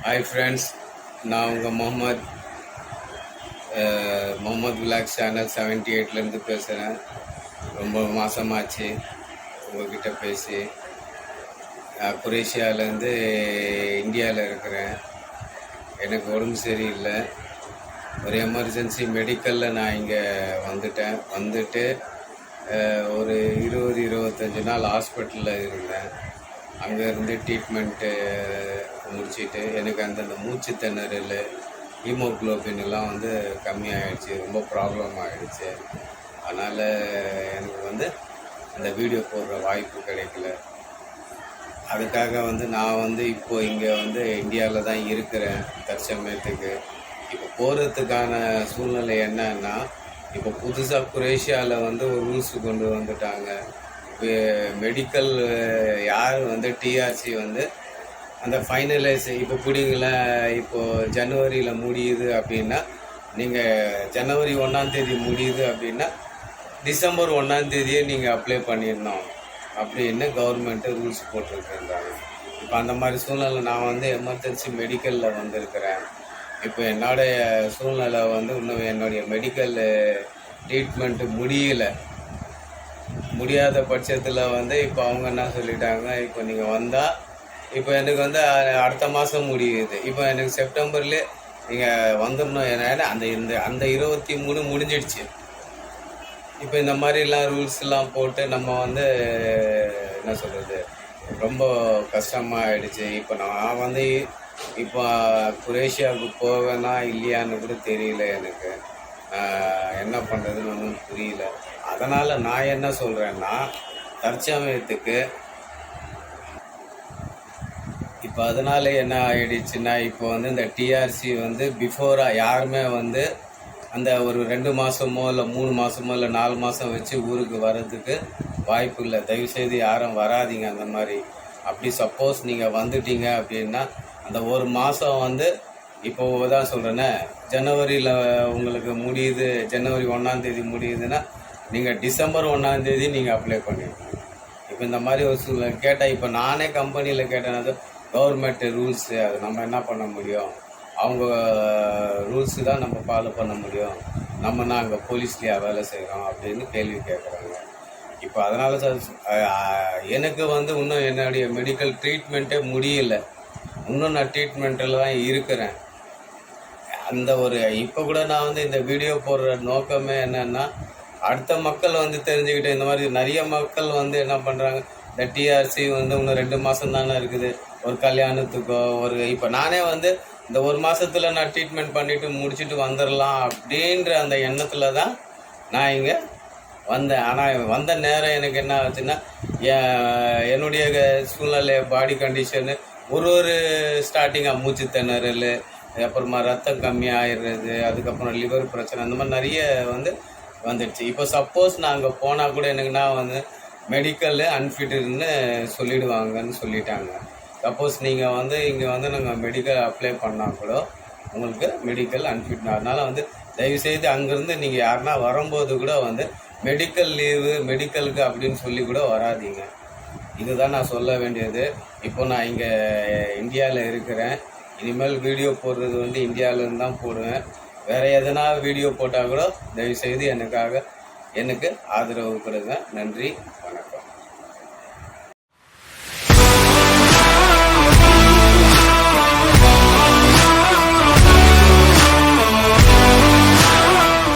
Hi friends, நான் உங்கள் Mohammed vlog channel 78லேருந்து பேசுகிறேன். ரொம்ப மாதமாச்சு உங்கள்கிட்ட பேசி. குரேஷியாவிலேருந்து இந்தியாவில் இருக்கிறேன். எனக்கு உடம்பு சரியில்லை. ஒரு எமர்ஜென்சி மெடிக்கலில் நான் இங்கே வந்துட்டு ஒரு 20-25 நாள் ஹாஸ்பிட்டலில் இருந்தேன். அங்கேருந்து ட்ரீட்மெண்ட்டு முடிச்சுட்டு எனக்கு அந்தந்த மூச்சு திணறல், ஹீமோக்ளோபின் எல்லாம் கம்மியாகிடுச்சு. ரொம்ப ப்ராப்ளம் ஆகிடுச்சு. அதனால் எனக்கு அந்த வீடியோ போடுற வாய்ப்பு கிடைக்கல. அதுக்காக நான் இப்போ இங்கே இந்தியாவில் தான் இருக்கிறேன் தற்சமயத்துக்கு. இப்போ போகிறதுக்கான சூழ்நிலை என்னன்னா, இப்போ புதுசாக குரேஷியாவில் ஒரு ரூல்ஸ் கொண்டு வந்துட்டாங்க. இப்போ மெடிக்கல் யார் டிஆர்சி அந்த ஃபைனலைஸ் இப்போ பிடிங்களேன். இப்போது ஜனவரியில் முடியுது அப்படின்னா, நீங்கள் ஜனவரி 1 முடியுது அப்படின்னா டிசம்பர் 1 நீங்கள் அப்ளை பண்ணிடணும் அப்படின்னு கவர்மெண்ட்டு ரூல்ஸ் போட்டிருக்காங்க. இப்போ அந்த மாதிரி சூழ்நிலை நான் எமர்ஜென்சி மெடிக்கலில் வந்திருக்கிறேன். இப்போ என்னுடைய சூழ்நிலை இன்னும் என்னுடைய மெடிக்கல் ட்ரீட்மெண்ட்டு முடியாத பட்சத்தில் இப்போ அவங்க என்ன சொல்லிட்டாங்க, இப்போ நீங்கள் வந்தால் இப்போ எனக்கு அடுத்த மாதம் முடியுது. இப்போ எனக்கு செப்டம்பர்லேயே நீங்கள் வந்துடணும். ஏன்னா அந்த 23 முடிஞ்சிடுச்சு. இப்போ இந்த மாதிரிலாம் ரூல்ஸ்லாம் போட்டு நம்ம என்ன சொல்கிறது, ரொம்ப கஷ்டமாக ஆகிடுச்சு. இப்போ நான் இப்போ குரேஷியாவுக்கு போவேனா இல்லையான்னு கூட தெரியல. எனக்கு என்ன பண்ணுறதுன்னு ஒன்றும் புரியல. அதனால் நான் என்ன சொல்கிறேன்னா, தற்சமயத்துக்கு இப்போ அதனால் என்ன ஆகிடுச்சுன்னா, இப்போ இந்த டிஆர்சி பிஃபோராக யாருமே அந்த ஒரு 2 மாதமோ இல்லை 3 மாதமோ இல்லை 4 மாதம் வச்சு ஊருக்கு வர்றதுக்கு வாய்ப்பு இல்லை. தயவுசெய்து யாரும் வராதிங்க அந்த மாதிரி. அப்படி சப்போஸ் நீங்கள் வந்துட்டீங்க அப்படின்னா அந்த ஒரு மாதம் இப்போ தான் சொல்கிறேன்னே, ஜனவரியில் உங்களுக்கு முடியுது, ஜனவரி 1 முடியுதுன்னா நீங்கள் டிசம்பர் 1 நீங்கள் அப்ளை பண்ணிடணும். இப்போ இந்த மாதிரி ஒரு சூழ்நிலை கேட்டால், இப்போ நானே கம்பெனியில் கேட்டேன், கவர்மெண்ட் ரூல்ஸு, அது நம்ம என்ன பண்ண முடியும்? அவங்க ரூல்ஸு தான் நம்ம ஃபாலோ பண்ண முடியும். நம்மனா அங்கே போலீஸ்லையா வேலை செய்கிறோம் அப்படின்னு கேள்வி கேட்குறாங்க. இப்போ அதனால எனக்கு இன்னும் என்னுடைய மெடிக்கல் ட்ரீட்மெண்ட்டே முடியல. இன்னும் நான் ட்ரீட்மெண்ட்டில் தான் இருக்கிறேன். அந்த ஒரு இப்போ கூட நான் இந்த வீடியோ போடுற நோக்கமே என்னென்னா, அடுத்த மக்கள் தெரிஞ்சுக்கிட்டு, இந்த மாதிரி நிறைய மக்கள் என்ன பண்ணுறாங்க, இந்த டிஆர்சி இன்னும் 2 மாதம் தானே இருக்குது, ஒரு கல்யாணத்துக்கோ இப்போ நானே இந்த ஒரு மாதத்தில் நான் ட்ரீட்மெண்ட் பண்ணிவிட்டு முடிச்சுட்டு வந்துடலாம் அப்படின்ற அந்த எண்ணத்தில் தான் நான் இங்கே வந்தேன். ஆனால் வந்த நேரம் எனக்கு என்ன ஆச்சுன்னா, என்னுடைய சூழ்நிலை, பாடி கண்டிஷனு ஒரு ஸ்டார்டிங்காக மூச்சு திணறல், அப்புறமா ரத்தம் கம்மியாகிடுறது, அதுக்கப்புறம் லிவர் பிரச்சனை, அந்த மாதிரி நிறைய வந்துடுச்சு. இப்போ சப்போஸ் நான் அங்கே போனால் கூட எனக்குன்னா மெடிக்கல் அன்ஃபிட்டுன்னு சொல்லிடுவாங்கன்னு சொல்லிட்டாங்க. சப்போஸ் நீங்கள் இங்கே நாங்கள் மெடிக்கல் அப்ளை பண்ணால் கூட உங்களுக்கு மெடிக்கல் அன்ஃபிட். அதனால் தயவுசெய்து அங்கேருந்து நீங்கள் யாருன்னா வரும்போது கூட மெடிக்கல் லீவு, மெடிக்கலுக்கு அப்படின்னு சொல்லி கூட வராதிங்க. இதுதான் நான் சொல்ல வேண்டியது. இப்போ நான் இங்கே இந்தியாவில் இருக்கிறேன். இனிமேல் வீடியோ போடுறது இந்தியாவிலேருந்து தான் போடுவேன். வேறு எதனா வீடியோ போட்டால் கூட தயவுசெய்து எனக்கு ஆதரவு கொடுங்க. நன்றி, வணக்கம்.